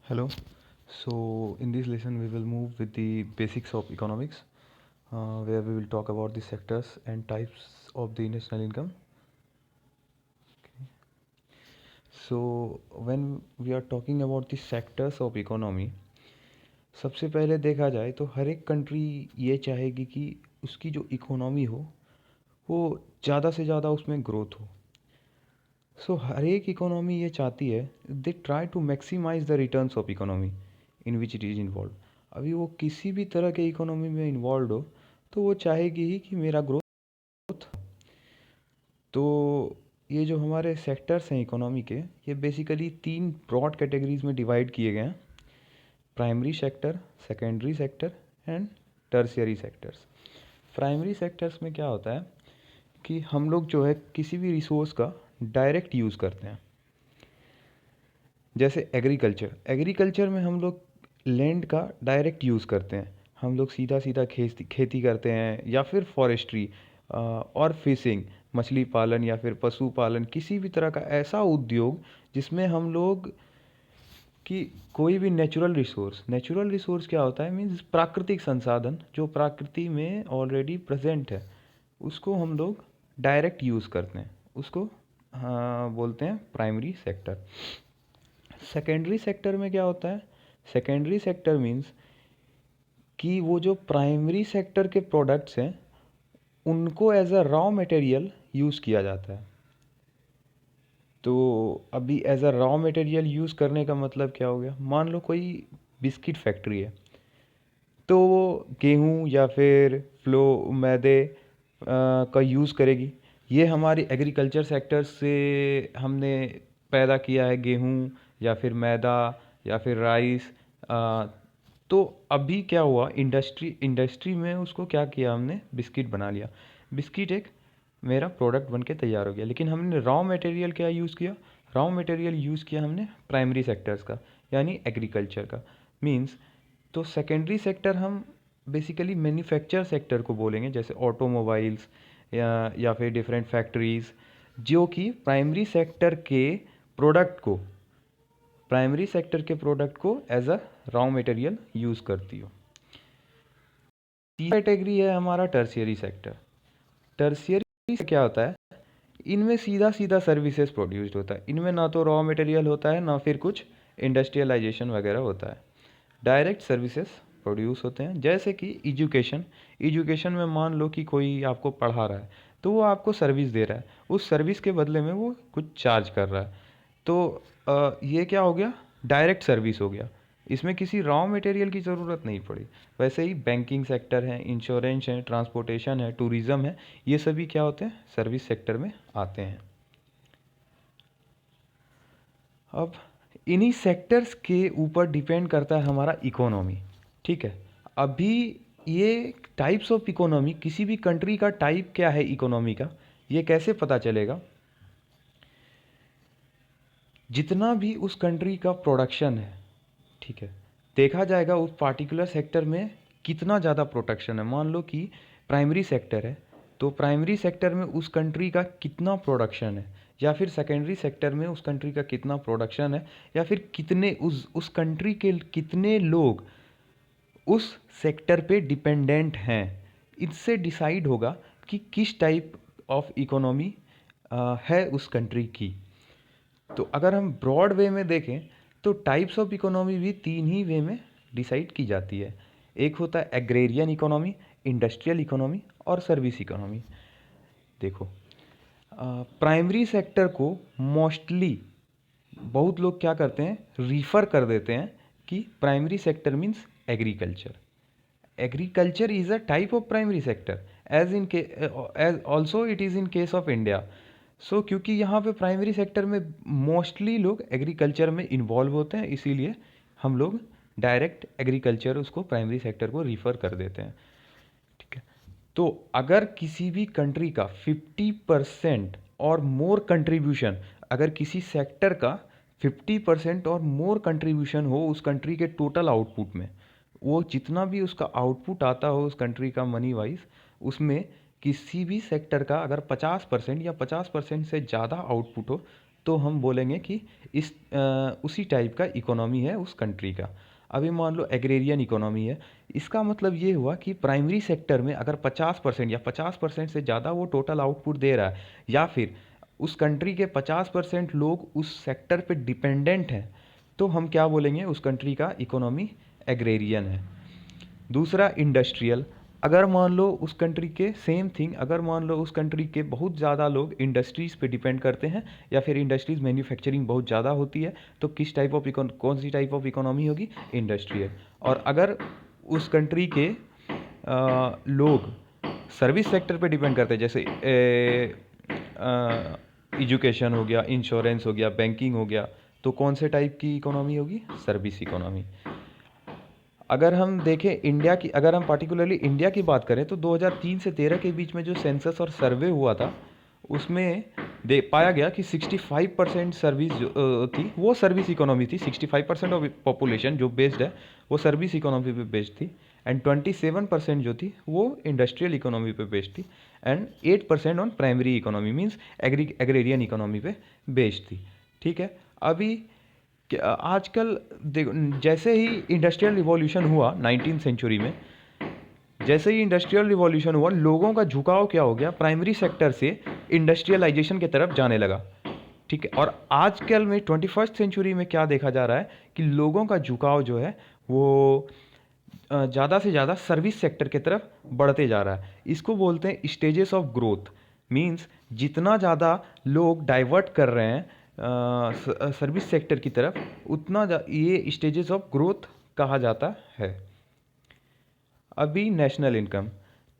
Hello. So, in this lesson, we will move with the basics of economics, where we will talk about the sectors and types of the national income. So, when we are talking about the sectors of economy, सबसे पहले देखा जाए तो हर एक country ये चाहेगी कि उसकी जो इकोनॉमी हो वो ज़्यादा से ज़्यादा उसमें ग्रोथ हो. सो हर एक इकोनॉमी ये चाहती है, they try to maximize the returns of economy in which it is involve. अभी वो किसी भी तरह के इकोनॉमी में इन्वॉल्व हो तो वो चाहेगी ही कि मेरा ग्रोथ. तो ये जो हमारे सेक्टर्स हैं इकोनॉमी के, ये बेसिकली तीन ब्रॉड कैटेगरीज में डिवाइड किए गए हैं: primary sector, secondary sector and tertiary sectors. Primary sectors में क्या होता है कि हम लोग जो है किसी भी रिसोर्स का डायरेक्ट यूज़ करते हैं. जैसे एग्रीकल्चर, एग्रीकल्चर में हम लोग लैंड का डायरेक्ट यूज़ करते हैं. हम लोग सीधा सीधा खेती खेती करते हैं, या फिर फॉरेस्ट्री और फिशिंग, मछली पालन या फिर पशु पालन, किसी भी तरह का ऐसा उद्योग जिसमें हम लोग कि कोई भी नेचुरल रिसोर्स क्या होता है, मीन्स प्राकृतिक संसाधन जो प्रकृति में ऑलरेडी प्रेजेंट है, उसको हम लोग डायरेक्ट यूज़ करते हैं. उसको बोलते हैं प्राइमरी सेक्टर. सेकेंडरी सेक्टर में क्या होता है? सेकेंडरी सेक्टर मीन्स कि वो जो प्राइमरी सेक्टर के प्रोडक्ट्स हैं उनको as a raw material use किया जाता है. तो अभी as a raw material use करने का मतलब क्या हो गया? मान लो कोई बिस्किट फैक्ट्री है, तो वो गेहूँ या फिर मैदे का यूज़ करेगी. ये हमारी एग्रीकल्चर सेक्टर से हमने पैदा किया है, गेहूँ या फिर मैदा या फिर राइस. तो अभी क्या हुआ, इंडस्ट्री में उसको क्या किया, हमने बिस्किट बना लिया. बिस्किट एक मेरा प्रोडक्ट बन के तैयार हो गया, लेकिन हमने रॉ मटेरियल क्या यूज़ किया? रॉ मटेरियल यूज़ किया हमने प्राइमरी सेक्टर्स का, यानी एग्रीकल्चर का. मीन्स तो सेकेंडरी सेक्टर हम बेसिकली मैन्युफैक्चर सेक्टर को बोलेंगे, जैसे ऑटोमोबाइल्स या फिर डिफरेंट फैक्ट्रीज़, जो कि प्राइमरी सेक्टर के प्रोडक्ट को as a raw material use करती हो. तीसरा कैटेगरी है हमारा टर्शियरी सेक्टर. टर्शियरी से क्या होता है? इनमें सीधा सीधा सर्विसेज प्रोड्यूस्ड होता है. इनमें ना तो रॉ मटेरियल होता है, ना फिर कुछ इंडस्ट्रियलाइजेशन वगैरह होता है. डायरेक्ट सर्विसेज प्रोड्यूस होते हैं. जैसे कि एजुकेशन में मान लो कि कोई आपको पढ़ा रहा है, तो वो आपको सर्विस दे रहा है, उस सर्विस के बदले में वो कुछ चार्ज कर रहा है. तो ये क्या हो गया? डायरेक्ट सर्विस हो गया. इसमें किसी रॉ मटेरियल की ज़रूरत नहीं पड़ी. वैसे ही बैंकिंग सेक्टर है, इंश्योरेंस है, ट्रांसपोर्टेशन है, टूरिज़्म है, ये सभी क्या होते हैं? सर्विस सेक्टर में आते हैं. अब इन्हीं सेक्टर्स के ऊपर डिपेंड करता है हमारा इकोनॉमी. ठीक है. अभी ये टाइप्स ऑफ इकोनॉमी, किसी भी कंट्री का टाइप क्या है इकोनॉमी का, ये कैसे पता चलेगा? जितना भी उस कंट्री का प्रोडक्शन है, ठीक है, देखा जाएगा उस पार्टिकुलर सेक्टर में कितना ज़्यादा प्रोडक्शन है. मान लो कि प्राइमरी सेक्टर है, तो प्राइमरी सेक्टर में उस कंट्री का कितना प्रोडक्शन है, या फिर सेकेंडरी सेक्टर में उस कंट्री का कितना प्रोडक्शन है, या फिर कितने उस कंट्री के कितने लोग उस सेक्टर पे डिपेंडेंट हैं. इससे डिसाइड होगा कि किस टाइप ऑफ इकोनॉमी है उस कंट्री की. तो अगर हम ब्रॉड वे में देखें तो टाइप्स ऑफ इकोनॉमी भी तीन ही वे में डिसाइड की जाती है. एक होता है एग्रेरियन इकोनॉमी, इंडस्ट्रियल इकोनॉमी और सर्विस इकोनॉमी. देखो, प्राइमरी सेक्टर को मोस्टली बहुत लोग क्या करते हैं, रिफ़र कर देते हैं कि primary sector means agriculture. Agriculture is a type of primary sector, as also it is in case of India. So क्योंकि यहाँ पे प्राइमरी सेक्टर में मोस्टली लोग एग्रीकल्चर में इन्वॉल्व होते हैं, इसीलिए हम लोग डायरेक्ट एग्रीकल्चर उसको प्राइमरी सेक्टर को रिफ़र कर देते हैं. ठीक है. तो अगर किसी भी कंट्री का 50% और मोर कंट्रीब्यूशन, अगर किसी सेक्टर का 50% और मोर कंट्रीब्यूशन हो उस कंट्री के टोटल आउटपुट में, वो जितना भी उसका आउटपुट आता हो उस कंट्री का मनी वाइज, उसमें किसी भी सेक्टर का अगर 50% या 50% से ज़्यादा आउटपुट हो, तो हम बोलेंगे कि उसी टाइप का इकोनॉमी है उस कंट्री का। अभी मान लो एग्रेरियन इकोनॉमी है, इसका मतलब ये हुआ कि प्राइमरी सेक्टर में अगर 50% या 50% से ज़्यादा वो टोटल आउटपुट दे रहा है, या फिर उस कंट्री के 50% लोग उस सेक्टर पे डिपेंडेंट हैं, तो हम क्या बोलेंगे, उस कंट्री का इकोनॉमी एग्रेरियन है। दूसरा इंडस्ट्रियल, अगर मान लो उस कंट्री के सेम थिंग, अगर मान लो उस कंट्री के बहुत ज़्यादा लोग इंडस्ट्रीज़ पे डिपेंड करते हैं, या फिर इंडस्ट्रीज़ मैन्युफैक्चरिंग बहुत ज़्यादा होती है, तो किस टाइप ऑफ कौन सी टाइप ऑफ इकोनॉमी होगी, इंडस्ट्रियल। और अगर उस कंट्री के लोग सर्विस सेक्टर पे डिपेंड करते हैं, जैसे एजुकेशन हो गया, इंश्योरेंस हो गया, बैंकिंग हो गया, तो कौन से टाइप की इकोनॉमी होगी, सर्विस इकोनॉमी। अगर हम देखें इंडिया की, अगर हम पार्टिकुलरली इंडिया की बात करें, तो 2003 से 13 के बीच में जो सेंसस और सर्वे हुआ था, उसमें दे पाया गया कि 65% सर्विस जो थी वो सर्विस इकोनॉमी थी। 65% ऑफ पॉपुलेशन जो बेस्ड है वो सर्विस इकोनॉमी पे बेस्ड थी, एंड 27% जो थी वो इंडस्ट्रियल इकोनॉमी पे बेस्ड थी, and 8% on primary economy means agrarian economy पे बेस्ड थी। ठीक है। अभी आजकल देखो, जैसे ही इंडस्ट्रियल रिवॉल्यूशन हुआ 19th सेंचुरी में, जैसे ही इंडस्ट्रियल रिवॉल्यूशन हुआ, लोगों का झुकाव क्या हो गया, प्राइमरी सेक्टर से इंडस्ट्रियलाइजेशन की तरफ जाने लगा। ठीक है। और आजकल में 21st सेंचुरी में क्या देखा जा रहा है कि लोगों का झुकाव जो है वो ज़्यादा से ज़्यादा सर्विस सेक्टर की तरफ बढ़ते जा रहा है। इसको बोलते हैं स्टेजेस ऑफ ग्रोथ। मींस जितना ज़्यादा लोग डाइवर्ट कर रहे हैं सर्विस सेक्टर की तरफ, उतना ये स्टेजेस ऑफ ग्रोथ कहा जाता है। अभी नेशनल इनकम,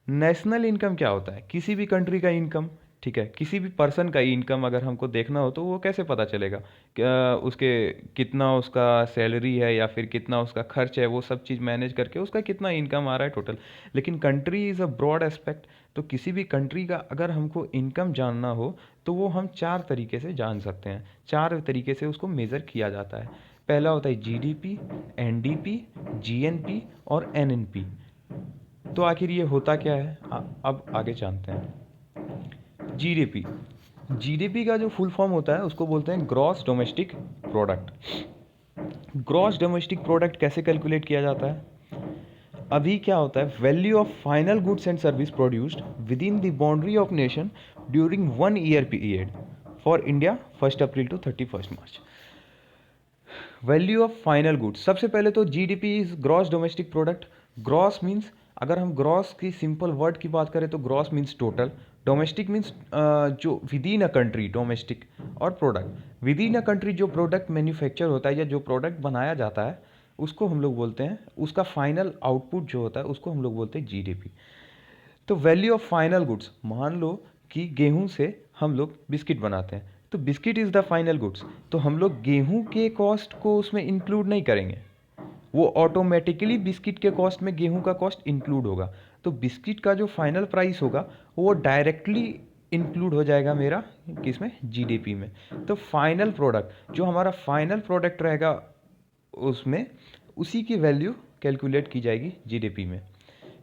नेशनल इनकम क्या होता है, किसी भी कंट्री का इनकम। ठीक है। किसी भी पर्सन का इनकम अगर हमको देखना हो तो वो कैसे पता चलेगा, क्या उसके कितना उसका सैलरी है या फिर कितना उसका खर्च है, वो सब चीज़ मैनेज करके उसका कितना इनकम आ रहा है टोटल। लेकिन country is a broad aspect, तो किसी भी कंट्री का अगर हमको इनकम जानना हो तो वो हम 4 तरीके से जान सकते हैं, 4 तरीके से उसको मेज़र किया जाता है। पहला होता है जीडीपी, एनडीपी, जीएनपी और एनएनपी। तो आखिर ये होता क्या है, अब आगे जानते हैं। जीडीपी, जीडीपी का जो फुल फॉर्म होता है उसको बोलते हैं gross domestic product. Gross domestic product कैसे कैलकुलेट किया जाता है, अभी क्या होता है, value of final goods and service produced within the boundary of nation during 1 year period for India 1 April to 31 March. Value of final goods, सबसे पहले तो GDP is gross domestic product. Gross means, अगर हम gross की simple word की बात करें तो gross means total, domestic means जो within a country domestic, और product within a country जो प्रोडक्ट मैन्युफैक्चर होता है या जो प्रोडक्ट बनाया जाता है उसको हम लोग बोलते हैं, उसका फाइनल आउटपुट जो होता है उसको हम लोग बोलते हैं जीडीपी। तो वैल्यू ऑफ फाइनल गुड्स, मान लो कि गेहूं से हम लोग बिस्किट बनाते हैं, तो biscuit is the final goods, तो हम लोग गेहूं के कॉस्ट को उसमें इंक्लूड नहीं करेंगे, वो ऑटोमेटिकली बिस्किट के कॉस्ट में गेहूं का कॉस्ट इंक्लूड होगा। तो बिस्किट का जो फाइनल प्राइस होगा वो डायरेक्टली इंक्लूड हो जाएगा मेरा किसमें, जीडीपी में। तो फाइनल प्रोडक्ट, जो हमारा फाइनल प्रोडक्ट रहेगा उसमें, उसी की वैल्यू कैलकुलेट की जाएगी जीडीपी में।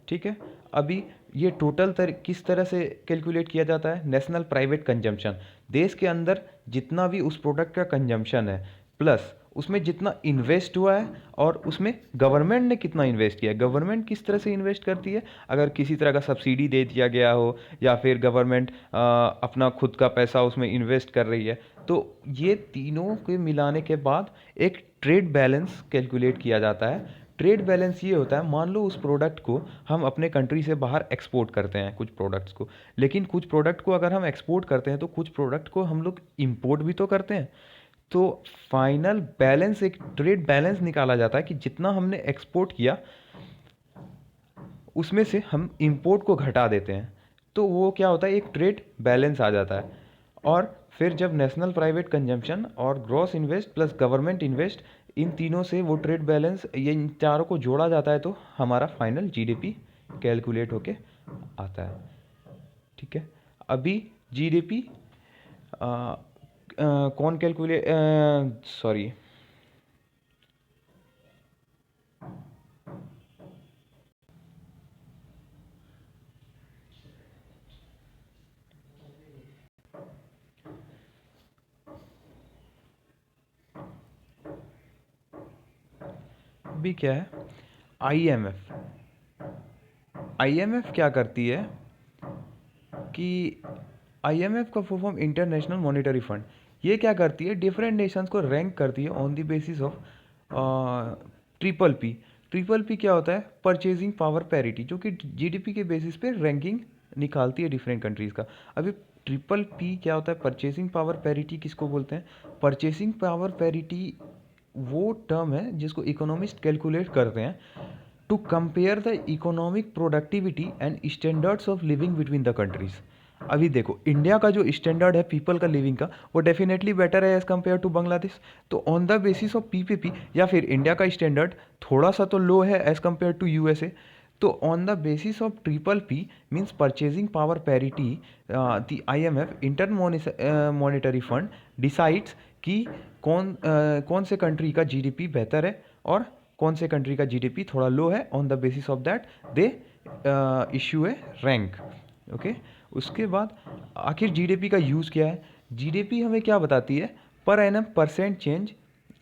ठीक है। अभी ये टोटल किस तरह से कैलकुलेट किया जाता है, नेशनल प्राइवेट कंजम्पशन, देश के अंदर जितना भी उस प्रोडक्ट का कंजम्पशन है प्लस उसमें जितना इन्वेस्ट हुआ है, और उसमें गवर्नमेंट ने कितना इन्वेस्ट किया है। गवर्नमेंट किस तरह से इन्वेस्ट करती है, अगर किसी तरह का सब्सिडी दे दिया गया हो या फिर गवर्नमेंट अपना खुद का पैसा उसमें इन्वेस्ट कर रही है, तो ये तीनों के मिलाने के बाद एक ट्रेड बैलेंस कैलकुलेट किया जाता है। ट्रेड बैलेंस ये होता है, मान लो उस प्रोडक्ट को हम अपने कंट्री से बाहर एक्सपोर्ट करते हैं कुछ प्रोडक्ट्स को, लेकिन कुछ प्रोडक्ट को अगर हम एक्सपोर्ट करते हैं तो कुछ प्रोडक्ट को हम लोग इंपोर्ट भी तो करते हैं। तो फाइनल बैलेंस, एक ट्रेड बैलेंस निकाला जाता है कि जितना हमने एक्सपोर्ट किया उसमें से हम इंपोर्ट को घटा देते हैं, तो वो क्या होता है, एक ट्रेड बैलेंस आ जाता है। और फिर जब नेशनल प्राइवेट कंजम्पशन और gross invest plus government invest, इन तीनों से वो ट्रेड बैलेंस, ये इन चारों को जोड़ा जाता है, तो हमारा फाइनल जीडीपी कैलकुलेट होके आता है। ठीक है। अभी जीडीपी कौन कैलकुलेट, सॉरी, भी क्या है? आईएमएफ। आईएमएफ क्या करती है कि आईएमएफ का full form international monetary fund, ये क्या करती है, डिफरेंट नेशंस को रैंक करती है on the basis of triple P. Triple P क्या होता है? परचेजिंग पावर पैरिटी, जो कि जीडीपी के बेसिस पे रैंकिंग निकालती है डिफरेंट कंट्रीज़ का। अभी ट्रिपल पी क्या होता है? परचेसिंग पावर पैरिटी किसको बोलते हैं? परचेसिंग पावर पैरिटी वो टर्म है जिसको इकोनॉमिस्ट कैलकुलेट करते हैं to compare the economic productivity and standards of living between the countries. अभी देखो, इंडिया का जो स्टैंडर्ड है पीपल का लिविंग का, वो डेफिनेटली बेटर है एज कम्पेयर टू बांग्लादेश। तो on the basis of PPP, या फिर इंडिया का स्टैंडर्ड थोड़ा सा तो लो है एज कम्पेयर टू यूएसए, तो on the basis of triple P means purchasing power parity, the IMF inter monetary fund decides कि कौन से कंट्री का जीडीपी बेहतर है और कौन से कंट्री का जीडीपी थोड़ा लो है। On the basis of that they issue A rank. Okay, उसके बाद आखिर जीडीपी का यूज़ क्या है? जीडीपी हमें क्या बताती है? Per annum percent change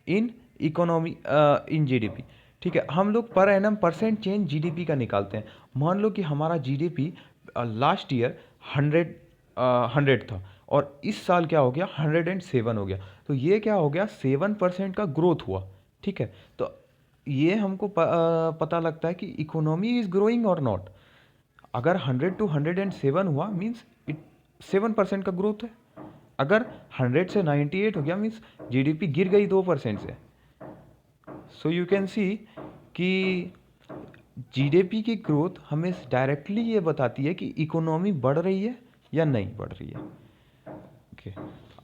in economy in GDP. ठीक है, हम लोग per annum percent change GDP का निकालते हैं। मान लो कि हमारा जीडीपी लास्ट ईयर 100 था और इस साल क्या हो गया? 107 हो गया। तो ये क्या हो गया? 7% का ग्रोथ हुआ। ठीक है, तो ये हमको पता लगता है कि इकोनॉमी इज ग्रोइंग और नॉट। अगर 100 टू 107 हुआ मीन्स इट 7% का ग्रोथ है। अगर 100 से 98 हो गया मीन्स जीडीपी गिर गई 2% से। सो यू कैन सी कि जीडीपी की ग्रोथ हमें डायरेक्टली ये बताती है कि इकोनॉमी बढ़ रही है या नहीं बढ़ रही है। ओके,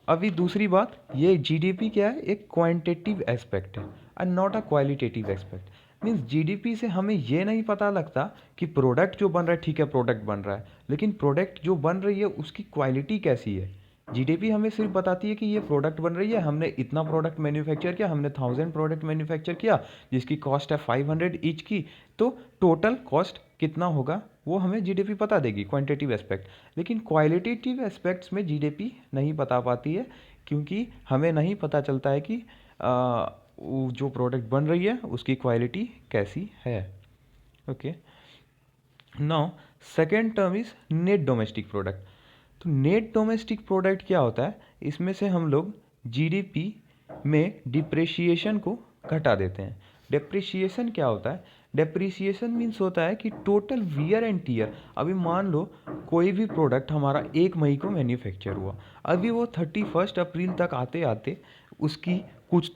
अभी दूसरी बात, ये जीडीपी क्या है? एक क्वांटिटेटिव एस्पेक्ट है and not a qualitative aspect. Means GDP से हमें ये नहीं पता लगता कि प्रोडक्ट जो बन रहा है, ठीक है प्रोडक्ट बन रहा है, लेकिन प्रोडक्ट जो बन रही है उसकी क्वालिटी कैसी है। जीडीपी हमें सिर्फ बताती है कि ये प्रोडक्ट बन रही है, हमने इतना प्रोडक्ट मैन्युफैक्चर किया, हमने 1000 प्रोडक्ट मैन्युफैक्चर किया जिसकी कॉस्ट है 500 ईच की, तो टोटल कॉस्ट कितना होगा वो हमें जीडीपी बता देगी, क्वांटिटेटिव एस्पेक्ट। लेकिन क्वालिटेटिव एस्पेक्ट्स में जीडीपी नहीं बता पाती है, क्योंकि हमें नहीं पता चलता है कि जो प्रोडक्ट बन रही है उसकी क्वालिटी कैसी है। Okay, now second term is net domestic product. तो नेट डोमेस्टिक प्रोडक्ट क्या होता है? इसमें से हम लोग जीडीपी में डिप्रिसिएशन को घटा देते हैं। डिप्रिसिएशन क्या होता है? डिप्रिसिएशन मीन्स होता है कि टोटल वियर एंड टीयर। अभी मान लो कोई भी प्रोडक्ट हमारा 1 मई को मैन्युफैक्चर हुआ, अभी वो 31 अप्रैल तक आते आते उसकी कुछ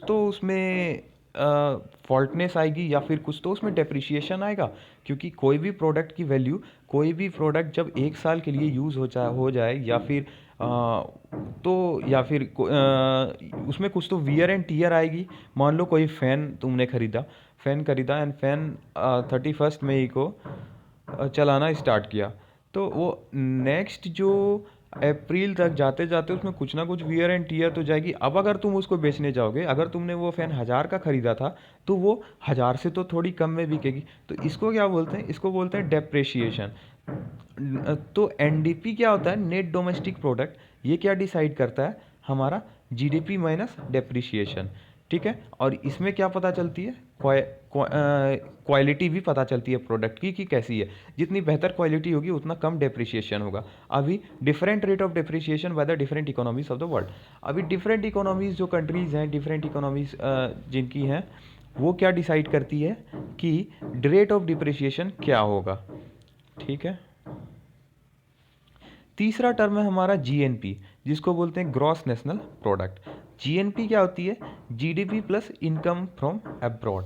तो उसमें फॉल्टनेस आएगी या फिर कुछ तो उसमें डेप्रिसिएशन आएगा, क्योंकि कोई भी प्रोडक्ट की वैल्यू, कोई भी प्रोडक्ट जब 1 साल के लिए यूज़ हो जाए या फिर उसमें कुछ तो वियर एंड टीयर आएगी। मान लो कोई फ़ैन तुमने ख़रीदा एंड फ़ैन 31 मई को चलाना स्टार्ट किया, तो वो नेक्स्ट जो अप्रैल तक जाते जाते उसमें कुछ ना कुछ वियर एंड टीयर तो जाएगी। अब अगर तुम उसको बेचने जाओगे, अगर तुमने वो फ़ैन 1000 का ख़रीदा था तो वो 1000 से तो थोड़ी कम में बिकेगी। तो इसको क्या बोलते हैं? इसको बोलते हैं डेप्रिसिएशन। तो एनडीपी क्या होता है? Net domestic product. ये क्या डिसाइड करता है? हमारा जीडीपी माइनस डेप्रिसिएशन। ठीक है, और इसमें क्या पता चलती है? क्वालिटी भी पता चलती है प्रोडक्ट की कि कैसी है। जितनी बेहतर क्वालिटी होगी उतना कम डेप्रिसिएशन होगा। अभी different rate of depreciation by the different economies of the world. अभी डिफरेंट इकोनॉमीज जो कंट्रीज़ हैं, डिफरेंट इकोनॉमीज जिनकी हैं, वो क्या डिसाइड करती है कि रेट ऑफ डिप्रिसिएशन क्या होगा। ठीक है, तीसरा टर्म है हमारा जीएनपी, जिसको बोलते हैं ग्रॉस नेशनल प्रोडक्ट। जीएनपी क्या होती है? GDP plus income from abroad.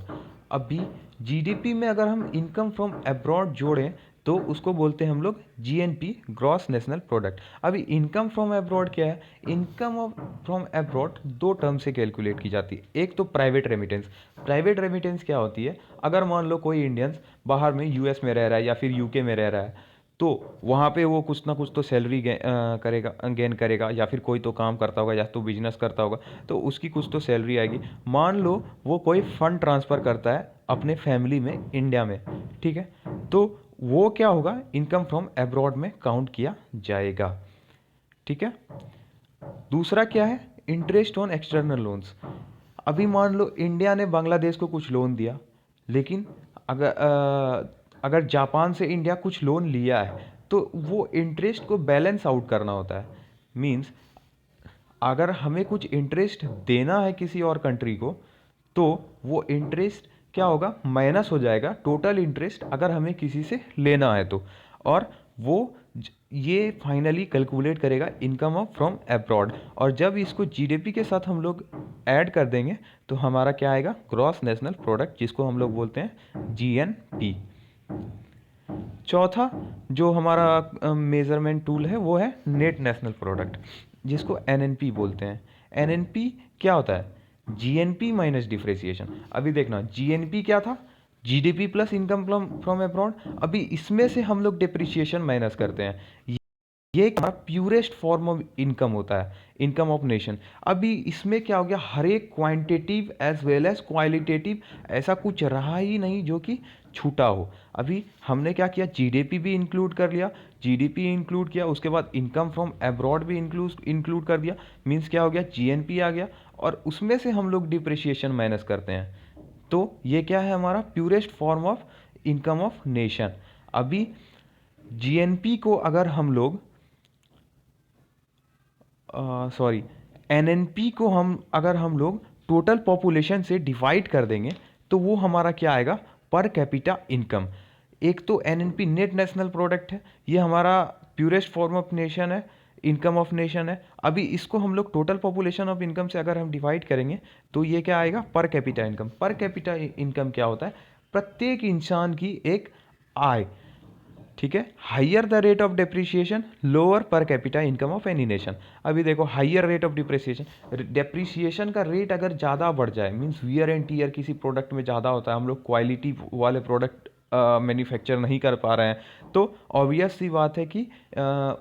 अभी जीडीपी में अगर हम इनकम फ्रॉम अब्रॉड जोड़ें तो उसको बोलते हैं हम लोग जीएनपी, ग्रॉस नेशनल प्रोडक्ट। अभी इनकम फ्रॉम अब्रॉड क्या है? इनकम फ्रॉम अब्रॉड दो टर्म से कैलकुलेट की जाती है। एक तो प्राइवेट रेमिटेंस। प्राइवेट रेमिटेंस क्या होती है? अगर मान लो कोई इंडियंस बाहर में यूएस में रह रहा है या फिर यूके में रह रहा है, तो वहाँ पे वो कुछ ना कुछ तो सैलरी गेन करेगा, या फिर कोई तो काम करता होगा या तो बिजनेस करता होगा, तो उसकी कुछ तो सैलरी आएगी। मान लो वो कोई फंड ट्रांसफ़र करता है अपने फैमिली में इंडिया में, ठीक है, तो वो क्या होगा? इनकम फ्रॉम अब्रॉड में काउंट किया जाएगा। ठीक है, दूसरा क्या है? Interest on external loans. अभी मान लो इंडिया ने बांग्लादेश को कुछ लोन दिया, लेकिन अगर जापान से इंडिया कुछ लोन लिया है तो वो इंटरेस्ट को बैलेंस आउट करना होता है। मीन्स अगर हमें कुछ इंटरेस्ट देना है किसी और कंट्री को, तो वो इंटरेस्ट क्या होगा, माइनस हो जाएगा टोटल इंटरेस्ट अगर हमें किसी से लेना है तो। और वो ये फाइनली कैलकुलेट करेगा इनकम ऑफ फ्रॉम अब्रॉड, और जब इसको जीडीपी के साथ हम लोग ऐड कर देंगे तो हमारा क्या आएगा, ग्रॉस नेशनल प्रोडक्ट, जिसको हम लोग बोलते हैं जीएनपी। चौथा जो हमारा मेजरमेंट टूल है वो है नेट नेशनल प्रोडक्ट, जिसको एनएनपी बोलते हैं। एनएनपी क्या होता है, जीएनपी माइनस डिप्रेसिएशन। अभी देखना, जीएनपी क्या था, GDP plus income from abroad. अभी इसमें से हम लोग डिप्रिसिएशन माइनस करते हैं, ये हमारा प्यूरेस्ट फॉर्म ऑफ इनकम होता है, इनकम ऑफ नेशन। अभी इसमें क्या हो गया, हर एक quantitative as well as qualitative ऐसा कुछ रहा ही नहीं जो कि छूटा हो। अभी हमने क्या किया, जीडीपी भी इंक्लूड कर लिया, जीडीपी इंक्लूड किया, उसके बाद इनकम फ्रॉम अब्रॉड भी इंक्लूड कर दिया। मीन्स क्या हो गया, जीएनपी आ गया, और उसमें से हम लोग डिप्रिसिएशन माइनस करते हैं। तो ये क्या है, हमारा purest form of income of nation. अभी जीएनपी को अगर हम लोग सॉरी एनएनपी को अगर हम लोग टोटल पॉपुलेशन से डिवाइड कर देंगे तो वो हमारा क्या आएगा, पर कैपिटा इनकम। एक तो एनएनपी नेट नेशनल प्रोडक्ट है, ये हमारा प्यूरेस्ट फॉर्म ऑफ नेशन है, इनकम ऑफ नेशन है। अभी इसको हम लोग टोटल पॉपुलेशन ऑफ इनकम से अगर हम डिवाइड करेंगे तो ये क्या आएगा, per capita income. Per capita income क्या होता है, प्रत्येक इंसान की एक आय, ठीक है। Higher the rate of depreciation, lower per capita income of any nation. अभी देखो, higher rate of depreciation, depreciation का रेट अगर ज़्यादा बढ़ जाए, मीन्स वियर एंड टीयर किसी प्रोडक्ट में ज़्यादा होता है, हम लोग क्वालिटी वाले प्रोडक्ट मैन्युफैक्चर नहीं कर पा रहे हैं, तो ऑब्वियस सी बात है कि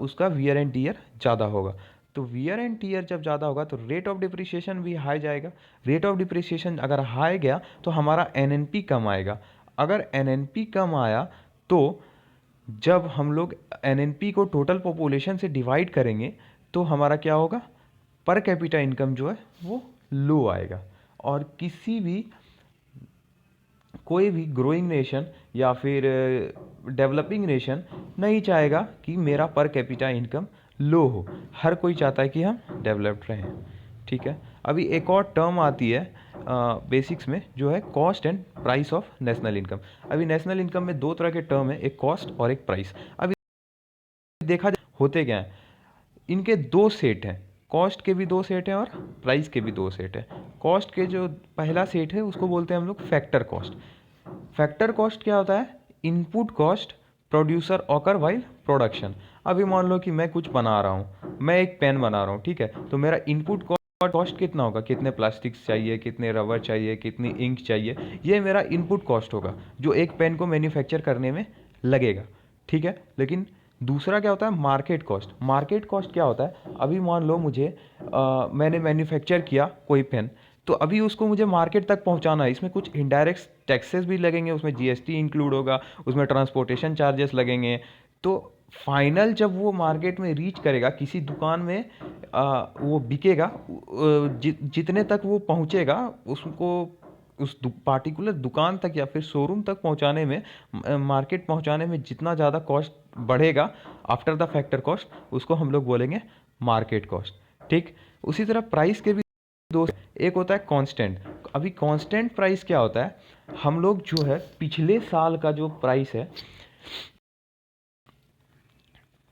उसका वियर एंड टीयर ज़्यादा होगा। तो वियर एंड टीयर जब ज़्यादा होगा तो रेट ऑफ डिप्रिसिएशन भी हाई जाएगा। रेट ऑफ डिप्रिसिएशन अगर हाई गया तो हमारा एनएनपी कम आएगा। अगर एनएनपी कम आया तो जब हम लोग एनएनपी को टोटल पॉपुलेशन से डिवाइड करेंगे तो हमारा क्या होगा, पर कैपिटा इनकम जो है वो लो आएगा। और कोई भी ग्रोइंग नेशन या फिर डेवलपिंग नेशन नहीं चाहेगा कि मेरा पर कैपिटा इनकम लो हो, हर कोई चाहता है कि हम डेवलप्ड रहें, ठीक है। अभी एक और टर्म आती है बेसिक्स में, जो है cost and price of national income. अभी नेशनल इनकम में दो तरह के टर्म है, एक कॉस्ट और एक प्राइस। अभी देखा जाए होते क्या है, इनके दो सेट हैं, कॉस्ट के भी दो सेट हैं और प्राइस के भी दो सेट हैं। कॉस्ट के जो पहला सेट है उसको बोलते हैं हम लोग फैक्टर कॉस्ट। फैक्टर कॉस्ट क्या होता है, input cost producer occur while production. अभी मान लो कि मैं कुछ बना रहा हूँ, मैं एक पेन बना रहा हूँ, ठीक है, तो मेरा इनपुट कॉस्ट कितना होगा, कितने प्लास्टिक्स चाहिए, कितने रबर चाहिए, कितनी इंक चाहिए, ये मेरा इनपुट कॉस्ट होगा जो एक पेन को मैन्युफैक्चर करने में लगेगा, ठीक है। लेकिन दूसरा क्या होता है, मार्केट कॉस्ट। मार्केट कॉस्ट क्या होता है, अभी मान लो मैंने मैन्युफैक्चर किया कोई पेन, तो अभी उसको मुझे मार्केट तक पहुंचाना है, इसमें कुछ इनडायरेक्ट टैक्सेस भी लगेंगे, उसमें जीएसटी इंक्लूड होगा, उसमें ट्रांसपोर्टेशन चार्जेस लगेंगे। तो फाइनल जब वो मार्केट में रीच करेगा, किसी दुकान में वो बिकेगा, जितने तक वो पहुंचेगा उसको उस पार्टिकुलर दुकान तक या फिर शोरूम तक पहुंचाने में, मार्केट पहुंचाने में जितना ज़्यादा कॉस्ट बढ़ेगा आफ्टर द फैक्टर कॉस्ट, उसको हम लोग बोलेंगे मार्केट कॉस्ट, ठीक। उसी तरह प्राइस के भी दो, एक होता है कांस्टेंट। अभी कांस्टेंट प्राइस क्या होता है, हम लोग जो है पिछले साल का जो प्राइस है,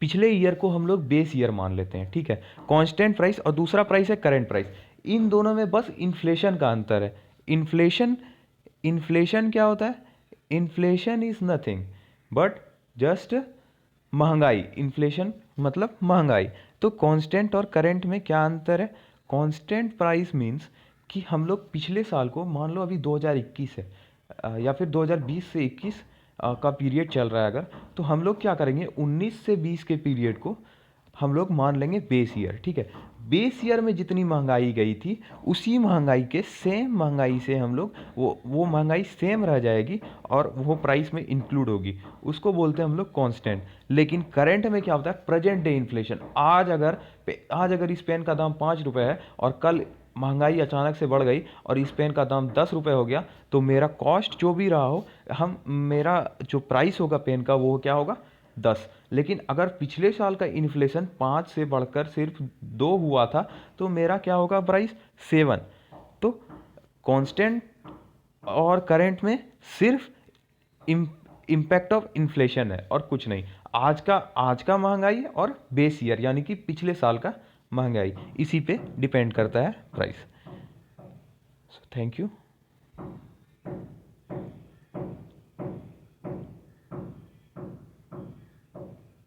पिछले ईयर को हम लोग बेस ईयर मान लेते हैं, ठीक है, कांस्टेंट प्राइस। और दूसरा प्राइस है करंट प्राइस। इन दोनों में बस इन्फ्लेशन का अंतर है। इन्फ्लेशन क्या होता है, inflation is nothing but just महंगाई। इन्फ्लेशन मतलब महंगाई। तो कांस्टेंट और करंट में क्या अंतर है, कांस्टेंट प्राइस मीन्स कि हम लोग पिछले साल को, मान लो अभी 2021 है या फिर 2020 से 21 का पीरियड चल रहा है अगर, तो हम लोग क्या करेंगे, 19 से 20 के पीरियड को हम लोग मान लेंगे बेस ईयर, ठीक है। बेस ईयर में जितनी महंगाई गई थी, उसी महंगाई के सेम महंगाई से हम लोग वो महंगाई सेम रह जाएगी और वो प्राइस में इंक्लूड होगी, उसको बोलते हैं हम लोग कांस्टेंट। लेकिन करंट में क्या होता है, प्रेजेंट डे इन्फ्लेशन। आज अगर इस पेन का दाम 5 रुपये है और कल महंगाई अचानक से बढ़ गई और इस पेन का दाम 10 रुपये हो गया, तो मेरा कॉस्ट जो भी रहा हो, हम मेरा जो प्राइस होगा पेन का वो क्या होगा, 10। लेकिन अगर पिछले साल का इन्फ्लेशन 5 से बढ़कर सिर्फ 2 हुआ था, तो मेरा क्या होगा प्राइस, 7। तो कांस्टेंट और करंट में सिर्फ इम्पैक्ट ऑफ इन्फ्लेशन है और कुछ नहीं। आज का महंगाई और बेस ईयर यानी कि पिछले साल का महंगाई, इसी पे डिपेंड करता है प्राइस। Thank you.